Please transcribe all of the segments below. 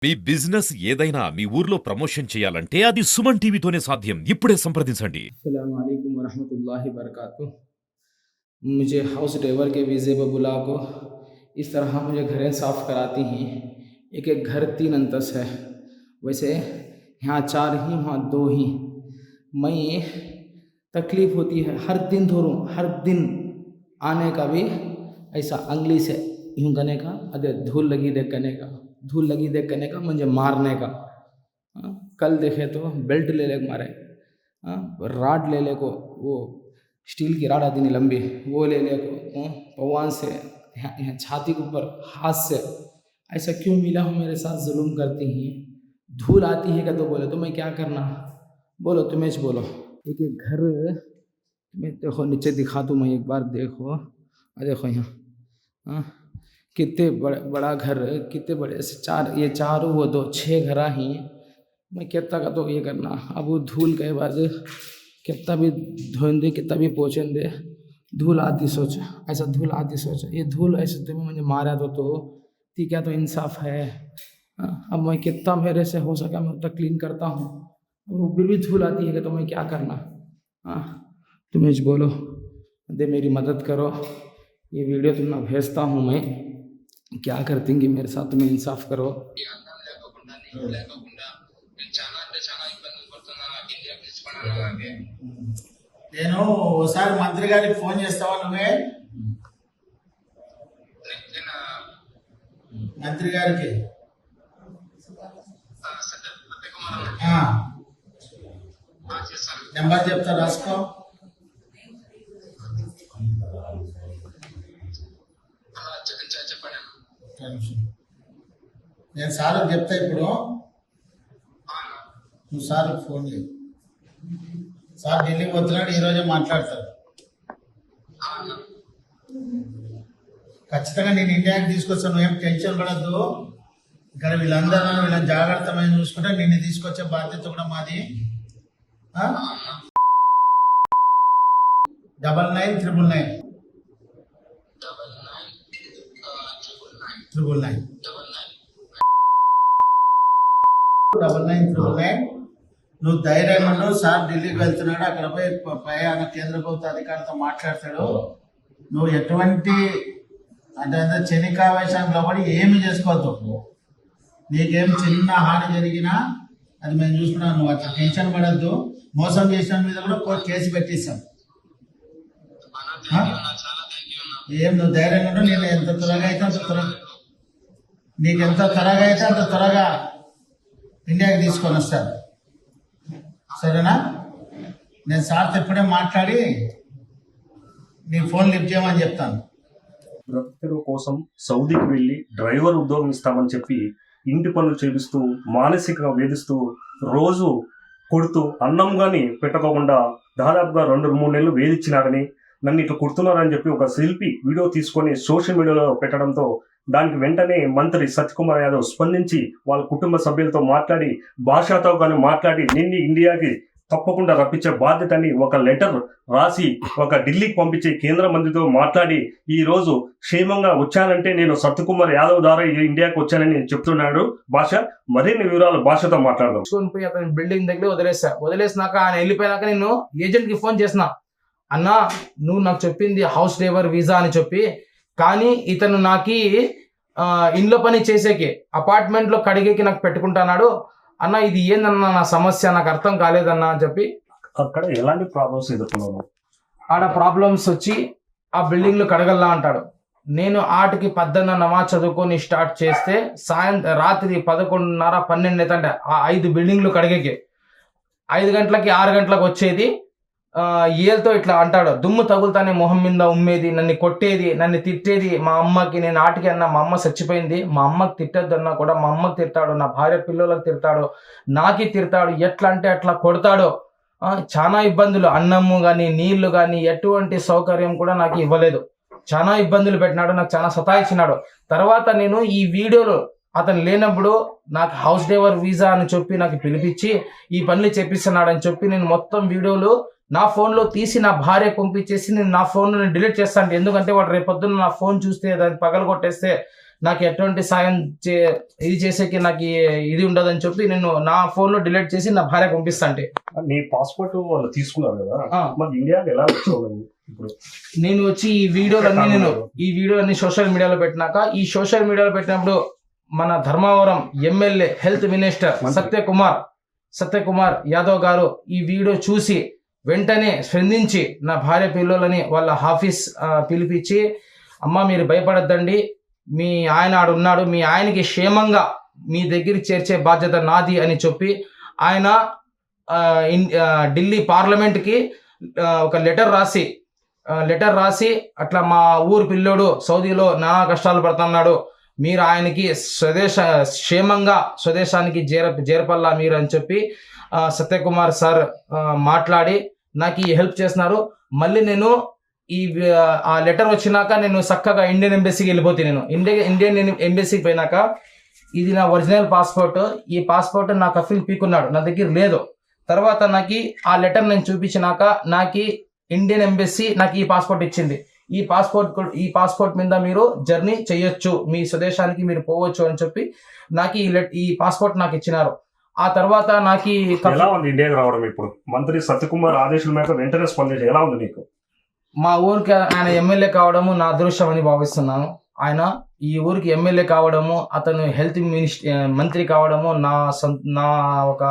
మీ business ఏదైనా మీ ఊర్లో promotion చేయాలంటే అది సుమన్ టీవీతోనే సాధ్యం. ఇప్పుడే సంప్రదించండి. अस्सलाम वालेकुम वरहमतुल्लाहि वबरकातुह। मुझे हाउस ड्राइवर के वीज़े पर बुला को इस तरह मुझे घरें साफ़ कराती हैं। एक एक घर 3 अंतस है, वैसे यहाँ 4 ही वहाँ 2 ही। मैं तकलीफ़ होती है, हर दिन धो रहा हूँ, हर दिन आने का भी ऐसा अंगली से यूँ करने का, अरे धूल लगी देख करने का, धूल लगी देख करने का, मुझे मारने का। कल देखे तो बेल्ट ले ले मारे, राड ले ले को, वो स्टील की राड आती नहीं लंबी, वो ले ले को पवान से यहाँ छाती के ऊपर हाथ से। ऐसा क्यों मिला हो मेरे साथ, जुल्म करती हैं। धूल आती है क्या तो बोले तो मैं क्या करना, बोलो तुम्हें बोलो। एक एक घर मैं देखो नीचे दिखा दूँ मैं एक बार, देखो देखो यहाँ कितने बड़ा घर, कितने बड़े से 4, ये 4 वो 2 6 घर ही। मैं कितना का तो ये करना, अब वो धूल के बाद कितना भी धोन दे, कितना भी पोछन दे, धूल आती सोच, ऐसा धूल आती सोच, ये धूल ऐसे तो मुझे मारा तो ती क्या तो इंसाफ है। अब मैं कितना मेरे से हो सका मैं उतना क्लीन करता हूँ, वो फिर भी धूल आती है तो मैं क्या करना। तुम्हें बोलो दे, मेरी मदद करो। ये वीडियो तुम्हें भेजता हूँ मैं, क्या करती कि मेरे साथ तुम्हें इंसाफ करो। నేను ఒకసారి మంత్రి గారికి ఫోన్ చేస్తావా నువ్వే? మంత్రి గారికి నెంబర్ చెప్తా, రాసుకో. నేను సార్కి చెప్తా ఇప్పుడు, నువ్వు సార్కి ఫోన్ చేయి. సార్ ఢిల్లీకి వస్తున్నాడు, ఈరోజే మాట్లాడతారు. ఖచ్చితంగా నేను ఇండియాకి తీసుకొస్తాను, నువ్వేం టెన్షన్ పడద్దు. ఇక్కడ వీళ్ళందరూ వీళ్ళని జాగ్రత్తమైన చూసుకుంటే నిన్ను తీసుకొచ్చే బాధ్యత కూడా మాది. 99999999. నువ్వు ధైర్యంగా ఉన్నావు. సార్ ఢిల్లీకి వెళ్తున్నాడు, అక్కడ పోయి ప్రయాణ కేంద్ర ప్రభుత్వ అధికారులతో మాట్లాడతాడు. నువ్వు ఎటువంటి అంటే క్షణికావేశానికి పడి ఏమి చేసుకోవద్దు. నీకేం చిన్న హాని జరిగినా అది మేము చూసుకున్నాం, నువ్వు అట్లా టెన్షన్ పడద్దు. మోసం చేసిన మీద కూడా కేసు పెట్టిస్తాం. ఏం నువ్వు ధైర్యంగా ఉన్నావు. నేను ఎంత త్వరగా అయితే అంత త్వరగా, నీకు ఎంత త్వరగా అయితే అంత త్వరగా ఇండియాకి తీసుకొని వస్తాను, సరేనా? నేను సార్తో ఇప్పుడే మాట్లాడి నీ ఫోన్ లిఫ్ట్ చేయమని చెప్తాను. బ్రతుకు కోసం సౌదీకి వెళ్ళి డ్రైవర్ ఉద్యోగం ఇస్తామని చెప్పి ఇంటి పనులు చేపిస్తూ మానసికంగా వేధిస్తూ రోజు కొడుతూ అన్నం కానీ పెట్టుకోకుండా దాదాపుగా 2-3 నెలలు వేధించినారని, నన్ను ఇట్లా కుడుతున్నారని చెప్పి ఒక శిల్పి వీడియో తీసుకొని సోషల్ మీడియాలో పెట్టడంతో దానికి వెంటనే మంత్రి సత్యకుమార్ యాదవ్ స్పందించి వాళ్ళ కుటుంబ సభ్యులతో మాట్లాడి, భాషతో కానీ మాట్లాడి నిన్ను ఇండియాకి తప్పకుండా రప్పించే బాధ్యతని ఒక లెటర్ రాసి ఒక ఢిల్లీకి పంపించి కేంద్ర మంత్రితో మాట్లాడి ఈ రోజు క్షేమంగా వచ్చానంటే నేను సత్యకుమార్ యాదవ్ ద్వారా ఇండియాకి వచ్చానని చెప్తున్నాడు. భాష మరిన్ని వివరాలు భాషతో మాట్లాడదాం. పోయి అతని బిల్డింగ్ దగ్గర వదిలేసినాక ఆయన వెళ్ళిపోయినాక నేను ఏజెంట్కి ఫోన్ చేసిన, అన్నా నువ్వు నాకు చెప్పింది హౌస్ డ్రైవర్ వీసా అని చెప్పి, కానీ ఇతను నాకు ఇంట్లో పని చేసేకి అపార్ట్మెంట్లో కడిగేకి నాకు పెట్టుకుంటున్నాడు అన్న, ఇది ఏందన్నా నా సమస్య, నాకు అర్థం కాలేదన్నా అని చెప్పి. అక్కడ ఎలాంటి ప్రాబ్లమ్స్ ఎదుర్కొన్నాను, ఆడ ప్రాబ్లమ్స్ వచ్చి ఆ బిల్డింగ్లు కడగల్లా అంటాడు. నేను ఆటకి 10 నమాజ్ చదువుకొని స్టార్ట్ చేస్తే రాత్రి 11:30 12 అవుతుంటే ఆ 5 బిల్డింగ్లు కడిగేకి 5 గంటలకి 6 గంటలకు వచ్చేది. ఏళ్ళతో ఇట్లా అంటాడు, దుమ్ము తగులుతానే మొహం మీద ఉమ్మేది, నన్ను కొట్టేది, నన్ను తిట్టేది. మా అమ్మకి నేను ఆటికి అన్నా, మా అమ్మ చచ్చిపోయింది, మా అమ్మకి తిట్టద్దు అన్నా కూడా మా అమ్మకి తిడతాడు, నా భార్య పిల్లలకు తిడతాడు, నాకి తిడతాడు, ఎట్లా అంటే అట్లా కొడతాడు. చాలా ఇబ్బందులు, అన్నము కానీ నీళ్లు కానీ ఎటువంటి సౌకర్యం కూడా నాకు ఇవ్వలేదు. చాలా ఇబ్బందులు పెట్టినాడు, నాకు చాలా సతాయించినాడు. తర్వాత నేను ఈ వీడియోలో అతను లేనప్పుడు నాకు హౌస్ డ్రైవర్ వీసా అని చెప్పి నాకు పిలిపించి ఈ పనులు చేపిస్తున్నాడు అని చెప్పి నేను మొత్తం వీడియోలు నా ఫోన్లో తీసి నా భార్య పంపించేసి నేను నా ఫోన్ డిలీట్ చేస్తాను. ఎందుకంటే వాడు రేపొద్దున నా ఫోన్ చూస్తే దాన్ని పగలగొట్టేస్తే నాకు ఎటువంటి సాయం ఇది చేసేకి నాకు ఇది ఉండదని చెప్పి నేను నా ఫోన్లో డిలీట్ చేసి నా భార్యకు పంపిస్తా అంటే. నీ పాస్పోర్ట్ వాళ్ళు తీసుకున్నారు కదా, ఆ. మరి ఇండియాకి ఎలా వచ్చావు నువ్వు ఇప్పుడు? నేను వచ్చి ఈ వీడియోలన్నీ సోషల్ మీడియాలో పెట్టినాక, ఈ సోషల్ మీడియాలో పెట్టినప్పుడు మన Dharmavaram MLA health minister Satyakumar Yadav గారు ఈ వీడియో చూసి వెంటనే స్పందించి నా భార్య పిల్లలని వాళ్ళ ఆఫీస్ పిలిపించి, అమ్మ మీరు భయపడద్దండి, మీ ఆయన ఆడున్నాడు, మీ ఆయనకి క్షేమంగా మీ దగ్గరికి చేర్చే బాధ్యత నాది అని చెప్పి ఆయన ఢిల్లీ పార్లమెంట్కి ఒక లెటర్ రాసి అట్లా మా ఊరు పిల్లోడు సౌదీలో నానా కష్టాలు పడుతున్నాడు, మీరు ఆయనకి క్షేమంగా స్వదేశానికి చేరపల్లా మీరు అని చెప్పి సత్యకుమార్ సార్ మాట్లాడి నాకు ఈ హెల్ప్ చేస్తున్నారు. మళ్ళీ నేను ఆ లెటర్ వచ్చినాక నేను చక్కగా ఇండియన్ ఎంబసీకి వెళ్ళిపోతే, నేను ఇండియన్ ఎంబసీకి పోయినాక ఇది నా ఒరిజినల్ పాస్పోర్ట్, ఈ పాస్పోర్ట్ నా కఫిల్ పీకున్నాడు, నా దగ్గర లేదు. తర్వాత నాకు ఆ లెటర్ నేను చూపించినాక నాకు ఇండియన్ ఎంబసీ నాకు ఈ పాస్పోర్ట్ ఇచ్చింది. ఈ పాస్పోర్ట్ మీద మీరు జర్నీ చేయొచ్చు, మీ స్వదేశానికి మీరు పోవచ్చు అని చెప్పి నాకు ఈ పాస్పోర్ట్ నాకు ఇచ్చినారు. ఆ తర్వాత నాకు ఎలా ఉంది ఇండియాకి రావడం? ఇప్పుడు మంత్రి సత్యకుమార్ ఆదేశాల మేరకు వెంటనే స్పందించి ఎలా ఉంది నీకు? మా ఊరికి ఆయన ఎమ్మెల్యే కావడము నా అదృష్టం అని భావిస్తున్నాను. ఆయన ఈ ఊరికి ఎమ్మెల్యే కావడము, అతను హెల్త్ మంత్రి కావడము నా ఒక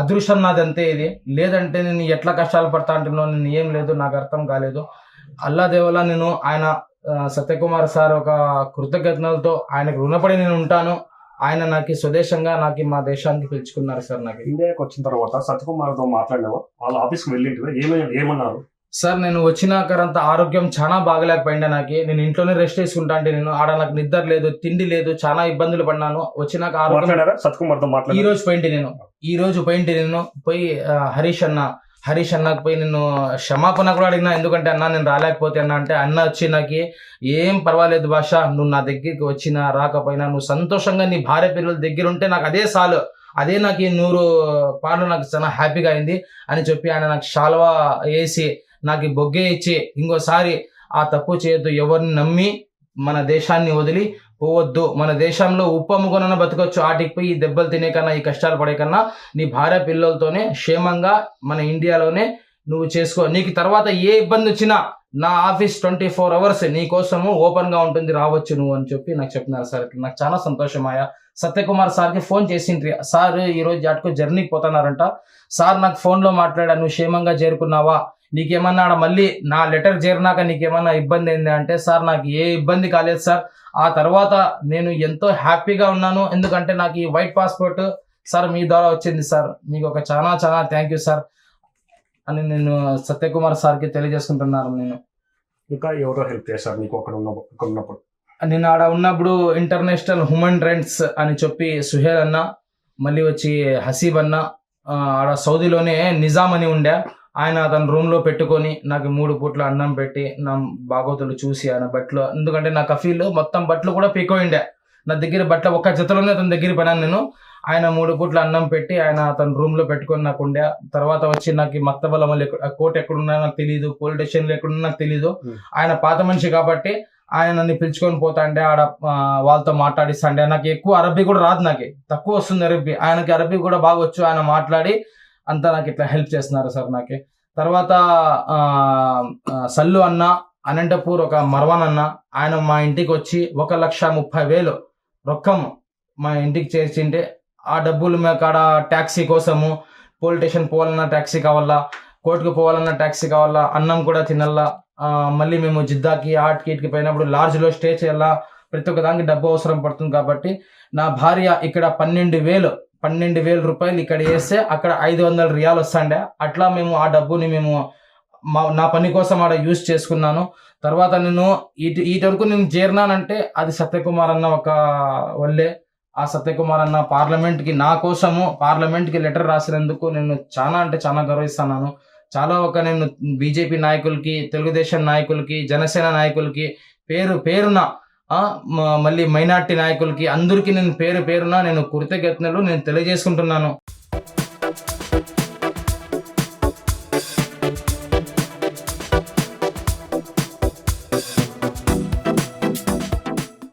అదృష్టం నాది, అంతే. ఇది లేదంటే నేను ఎట్లా కష్టాలు పడతా అంటున్నా, నేను ఏం లేదు, నాకు అర్థం కాలేదు. అల్లా దేవలా నేను ఆయన సత్యకుమార్ సార్ ఒక కృతజ్ఞతలతో ఆయనకు రుణపడి నేను ఉంటాను. ఆయన నాకు స్వదేశంగా నాకు మా దేశానికి పిలుచుకున్నారు సార్. నాకు ఇండియాకి వచ్చిన తర్వాత సత్యకుమార్తో మాట్లాడినావా? వాళ్ళ ఆఫీస్కి వెళ్ళి ఏమన్నారు సార్? నేను వచ్చినాకరంతా ఆరోగ్యం చాలా బాగలేకపోయిండే. నేను ఇంట్లోనే రెస్ట్ తీసుకుంటా అంటే, నేను ఆడ నాకు నిద్ర లేదు, తిండి లేదు, చాలా ఇబ్బందులు పడినాను. వచ్చినాక ఆరోగ్యం సత్యకుమార్తో మాట్లాడి ఈ రోజు పోయింటి నేను పోయి హరీష్ అన్నకు పోయి నేను క్షమాపణ కూడా అడిగినా. ఎందుకంటే అన్న నేను రాలేకపోతే అన్న అంటే, అన్న వచ్చి నాకు ఏం పర్వాలేదు భాష, నువ్వు నా దగ్గరికి వచ్చినా రాకపోయినా నువ్వు సంతోషంగా నీ భార్య పిల్లల దగ్గర ఉంటే నాకు అదే చాలు, అదే నాకు 100 పాటలు నాకు చాలా హ్యాపీగా అయింది అని చెప్పి ఆయన నాకు శాల్వా వేసి నాకు బొగ్గే ఇచ్చి, ఇంకోసారి ఆ తప్పు చేయొద్దు, ఎవరిని నమ్మి మన దేశాన్ని వదిలి పోవద్దు, మన దేశంలో ఉప్పు అమ్ముకొనన్నా బతకొచ్చు, ఆటికి పోయి ఈ దెబ్బలు తినే కన్నా ఈ కష్టాలు పడే కన్నా నీ భార్య పిల్లలతోనే క్షేమంగా మన ఇండియాలోనే నువ్వు చేసుకో, నీకు తర్వాత ఏ ఇబ్బంది వచ్చినా నా ఆఫీస్ 24 hours నీ కోసము ఓపెన్ గా ఉంటుంది, రావచ్చు నువ్వు అని చెప్పి నాకు చెప్పినారు సార్. నాకు చాలా సంతోషమయ్యా. సత్యకుమార్ సార్కి ఫోన్ చేసిండ్రి, సార్ ఈరోజు అటుకు జర్నీకి పోతున్నారంట సార్, నాకు ఫోన్లో మాట్లాడా, నువ్వు క్షేమంగా చేరుకున్నావా, నీకేమన్నా మళ్ళీ నా లెటర్ చేరినాక నీకేమన్నా ఇబ్బంది అయింది అంటే, సార్ నాకు ఏ ఇబ్బంది కాలేదు సార్, ఆ తర్వాత నేను ఎంతో హ్యాపీగా ఉన్నాను, ఎందుకంటే నాకు ఈ వైట్ పాస్పోర్ట్ సార్ మీ ద్వారా వచ్చింది సార్, మీకు ఒక చాలా చాలా థ్యాంక్ యూ సార్ అని నేను సత్యకుమార్ సార్కి తెలియజేసుకుంటున్నాను. నేను ఇంకా ఎవరో హెల్ప్ చేశారు నీకు అక్కడ ఉన్నప్పుడు? నేను ఆడ ఉన్నప్పుడు ఇంటర్నేషనల్ హ్యూమన్ రైట్స్ అని చెప్పి సుహేల్ అన్న, మళ్ళీ వచ్చి హసీబ్ అన్న, ఆడ సౌదీలోనే నిజాం అని ఉండే ఆయన తన రూమ్లో పెట్టుకొని నాకు 3 పూట్ల అన్నం పెట్టి నా బాగోతులు చూసి ఆయన బట్టలు, ఎందుకంటే నా కఫీలు మొత్తం బట్టలు కూడా పీకోయిండే, నా దగ్గర బట్టలు ఒక్క జతలోనే అతని దగ్గర పడినాను నేను. ఆయన 3 పూట్ల అన్నం పెట్టి ఆయన తన రూమ్లో పెట్టుకొని నాకు ఉండే. తర్వాత వచ్చి నాకు మక్తబల్ అమలు కోర్టు ఎక్కడున్నా నాకు తెలియదు, పోలీస్ స్టేషన్లో ఎక్కడున్నా నాకు తెలియదు. ఆయన పాత మనిషి కాబట్టి ఆయన నన్ను పిలుచుకొని పోతా అంటే ఆడ వాళ్ళతో మాట్లాడిస్తాండే. నాకు ఎక్కువ అరబీ కూడా రాదు, నాకు తక్కువ వస్తుంది అరబీ, ఆయనకి అరబీ కూడా బాగా వచ్చు. ఆయన మాట్లాడి అంతా నాకు ఇట్లా హెల్ప్ చేస్తున్నారు సార్ నాకు. తర్వాత సల్లు అన్న, అనంతపూర్ ఒక మర్వాన్ అన్న, ఆయన మా ఇంటికి వచ్చి 1,30,000 రొక్కం మా ఇంటికి చేర్చింటే, ఆ డబ్బులు మేము కాడ ట్యాక్సీ కోసము, పోలీస్ స్టేషన్ పోవాలన్నా ట్యాక్సీ కావాలా, కోర్టుకు పోవాలన్నా ట్యాక్సీ కావాలా, అన్నం కూడా తినాలా, మళ్ళీ మేము జిద్దాకి ఆటికి ఇటుకి పోయినప్పుడు లాడ్జ్లో స్టే చేయాలా, ప్రతి ఒక్క దానికి డబ్బు అవసరం పడుతుంది. కాబట్టి నా భార్య ఇక్కడ 12,000 రూపాయలు ఇక్కడ వేస్తే అక్కడ 500 రియాలు వస్తాండే, అట్లా మేము ఆ డబ్బుని మేము నా పని కోసం ఆడ యూజ్ చేసుకున్నాను. తర్వాత నేను ఈటి వరకు నేను చేరినానంటే అది సత్యకుమార్ అన్న ఒక వల్లే. ఆ సత్యకుమార్ అన్న నా కోసము పార్లమెంట్కి లెటర్ రాసినందుకు నేను చాలా అంటే చాలా గర్విస్తున్నాను. నేను బీజేపీ నాయకులకి, తెలుగుదేశం నాయకులకి, జనసేన నాయకులకి పేరున మళ్ళీ మైనార్టీ నాయకులకి అందరికీ నేను పేరున నేను కృతజ్ఞతలు నేను తెలియజేసుకుంటున్నాను.